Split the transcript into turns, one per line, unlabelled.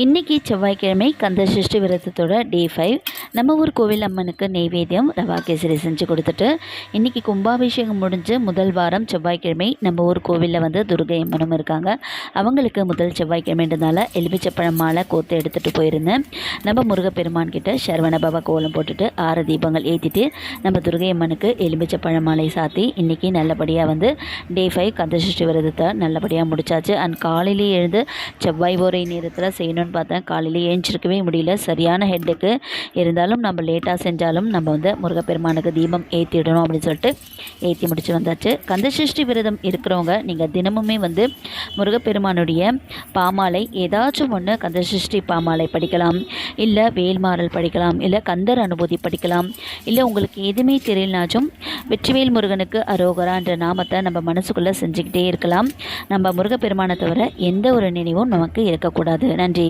இன்றைக்கி செவ்வாய்க்கிழமை கந்த சஷ்டி விரதத்தோட டே 5. நம்ம ஊர் கோவில் அம்மனுக்கு நெய்வேத்தியம் ரவா கேசரி செஞ்சு கொடுத்துட்டு இன்றைக்கி கும்பாபிஷேகம் முடிஞ்சு முதல் வாரம் செவ்வாய்க்கிழமை நம்ம ஊர் கோவிலில் வந்து துர்கை அம்மனும் இருக்காங்க. அவங்களுக்கு முதல் செவ்வாய்க்கிழமைன்றதுனால எலுமிச்சப்பழம் மாலை கோர்த்து எடுத்துகிட்டு போயிருந்தேன். நம்ம முருகப்பெருமான் கிட்ட சரவண பவ கோலம் போட்டுட்டு 6 தீபங்கள் ஏற்றிட்டு நம்ம துர்கை அம்மனுக்கு எலுமிச்சப்பழம் மாலை சாத்தி இன்றைக்கி நல்லபடியாக வந்து டே 5 கந்த சஷ்டி விரதத்தை நல்லபடியாக முடிச்சாச்சு. அண்ட் காலையிலே எழுந்து செவ்வாய் ஓரை நேரத்தில் செய்யணும் பார்த்தேன். காலையில் ஏஞ்சிருக்கவே முடியல, சரியான ஹெட்டுக்கு. இருந்தாலும் நம்ம லேட்டாக செஞ்சாலும் நம்ம வந்து முருகப்பெருமானுக்கு தீபம் ஏற்றிடணும் அப்படின்னு சொல்லிட்டு ஏற்றி முடிச்சு வந்தாச்சு. கந்தசஷ்டி விரதம் இருக்கிறவங்க நீங்கள் தினமுமே வந்து முருகப்பெருமானுடைய பாமாலை ஏதாச்சும் ஒன்று கந்தசஷ்டி பாமாலை படிக்கலாம், இல்லை வேல்மாறல் படிக்கலாம், இல்லை கந்தர் அனுபூதி படிக்கலாம், இல்லை உங்களுக்கு எதுவுமே தெரியலனாச்சும் வெற்றிவேல் முருகனுக்கு அரோகரான்ற நாமத்தை நம்ம மனசுக்குள்ளே செஞ்சுக்கிட்டே இருக்கலாம். நம்ம முருகப்பெருமானை தவிர எந்த ஒரு நினைவும் நமக்கு இருக்கக்கூடாது. நன்றி.